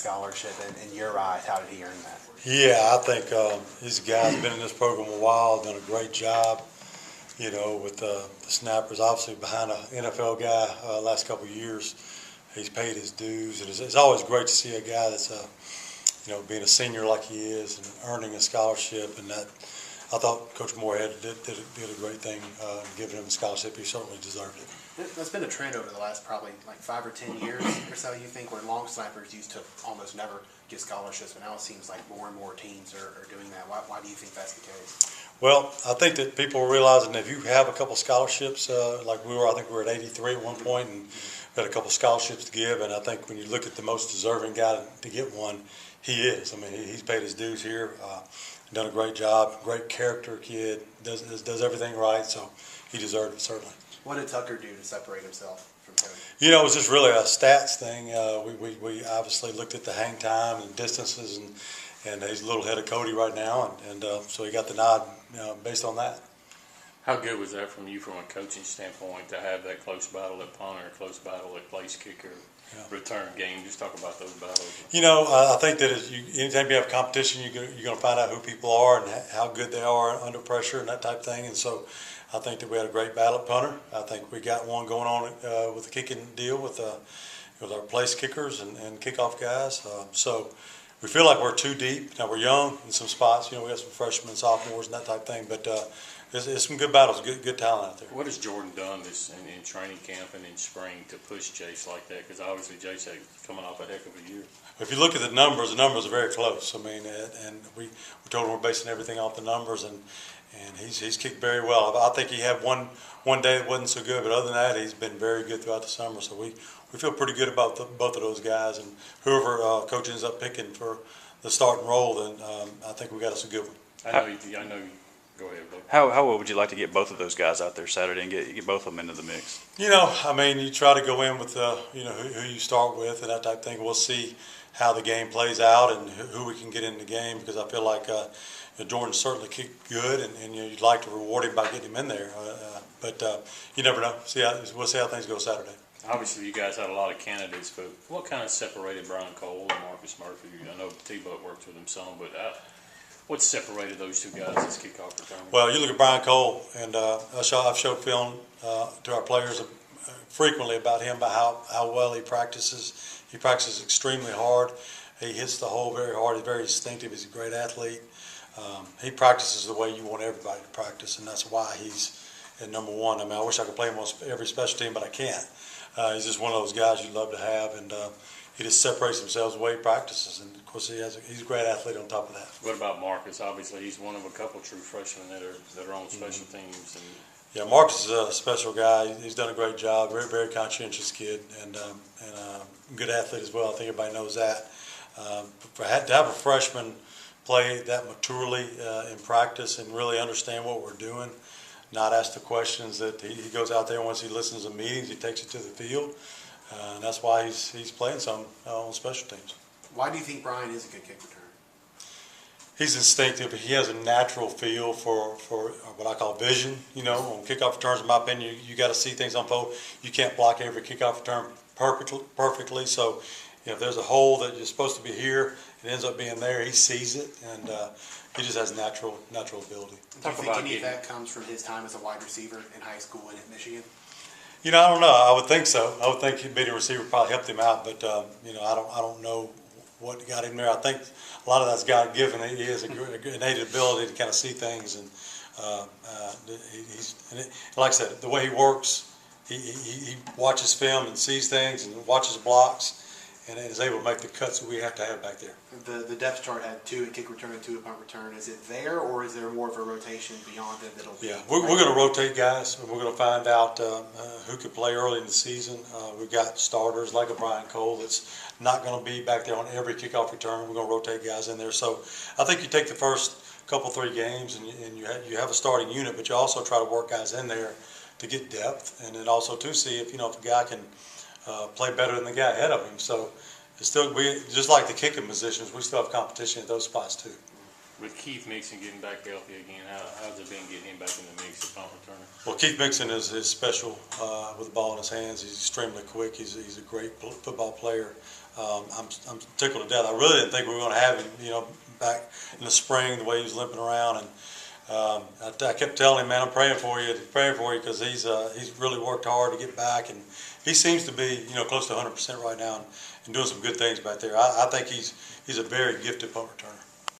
scholarship in your eyes? How did he earn that? Yeah, I think he's a guy who's been in this program a while, done a great job, you know, with the snappers. Obviously behind an NFL guy last couple of years. He's paid his dues. And it's always great to see a guy that's, you know, being a senior like he is and earning a scholarship. And that, I thought Coach Moorhead did a great thing giving him a scholarship. He certainly deserved it. That's been a trend over the last probably like 5 or 10 years or so, you think, where long snipers used to almost never get scholarships, but now it seems like more and more teams are doing that. Why do you think that's the case? Well, I think that people are realizing that if you have a couple scholarships, like I think we were at 83 at one point, and got a couple scholarships to give, and I think when you look at the most deserving guy to get one, he is. I mean, he's paid his dues here, done a great job, great character kid, does everything right, so he deserved it, certainly. What did Tucker do to separate himself from Cody? You know, it was just really a stats thing. We obviously looked at the hang time and distances, and he's a little ahead of Cody right now, and so he got the nod based on that. How good was that from you from a coaching standpoint to have that close battle at punter, close battle at place kicker, return game? Just talk about those battles. You know, I think that anytime you have competition, you're going to find out who people are and how good they are under pressure and that type of thing. And so I think that we had a great battle at punter. I think we got one going on with the kicking deal with our place kickers and kickoff guys. So we feel like we're too deep. Now, we're young in some spots. You know, we got some freshmen and sophomores and that type of thing. But it's some good battles, good talent out there. What has Jordan done in training camp and in spring to push Jace like that? Because obviously Jace is coming off a heck of a year. If you look at the numbers are very close. I mean, and we told him we're basing everything off the numbers, and he's kicked very well. I think he had one day that wasn't so good, but other than that, he's been very good throughout the summer. So we feel pretty good about both of those guys, and whoever coach ends up picking for the starting role, then I think we got us a good one. I know. Go ahead, Bo. How well would you like to get both of those guys out there Saturday and get both of them into the mix? You know, I mean, you try to go in with you know who you start with and that type of thing. We'll see how the game plays out and who we can get in the game, because I feel like Jordan certainly kicked good, and you'd like to reward him by getting him in there. But you never know. We'll see how things go Saturday. Obviously, you guys had a lot of candidates, but what kind of separated Brian Cole and Marcus Murphy? I know T-Buck worked with them some, but what separated those two guys as kickoff returners? Well, you look at Brian Cole, and I've showed film to our players frequently about him, about how well he practices. He practices extremely hard. He hits the hole very hard. He's very instinctive. He's a great athlete. He practices the way you want everybody to practice, and that's why he's at number one. I mean, I wish I could play him on every special team, but I can't. He's just one of those guys you love to have, and he just separates himself the way he practices. And, of course, he's a great athlete on top of that. What about Marcus? Obviously, he's one of a couple true freshmen that are on special teams. And yeah, Marcus is a special guy. He's done a great job. Very, very conscientious kid, and a good athlete as well. I think everybody knows that. To have a freshman play that maturely in practice and really understand what we're doing, not ask the questions that he goes out there once he listens to meetings, he takes it to the field, and that's why he's playing some on special teams. Why do you think Brian is a good kick returner? He's instinctive. He has a natural feel for what I call vision. You know, on kickoff returns, in my opinion, you got to see things unfold. You can't block every kickoff return perfectly. So, you know, if there's a hole that you're supposed to be here, it ends up being there. He sees it, and he just has natural ability. Do you think any of that comes from his time as a wide receiver in high school and at Michigan? You know, I don't know. I would think so. I would think being a receiver probably helped him out, but you know, I don't know what got him there. I think a lot of that's God given. He has an innate ability to kind of see things, and like I said, the way he works, he watches film and sees things and watches blocks, and is able to make the cuts that we have to have back there. The depth chart had 2 at kick return and 2 at punt return. Is it there, or is there more of a rotation beyond it that'll be? Yeah, we're going to rotate guys, and we're going to find out who could play early in the season. We've got starters like a Brian Cole that's not going to be back there on every kickoff return. We're going to rotate guys in there. So I think you take the first couple, 3 games, and you have a starting unit, but you also try to work guys in there to get depth, and then also to see if a guy can play better than the guy ahead of him. So it's still, just like the kicking positions, we still have competition at those spots too. With Keith Mixon getting back healthy again, how's it been getting him back in the mix at punt returner? Well, Keith Mixon is special with the ball in his hands. He's extremely quick. He's a great football player. I'm tickled to death. I really didn't think we were going to have him, back in the spring, the way he was limping around. And I kept telling him, man, I'm praying for you, because he's really worked hard to get back, and he seems to be, close to 100% right now, and doing some good things back there. I think he's a very gifted punt returner.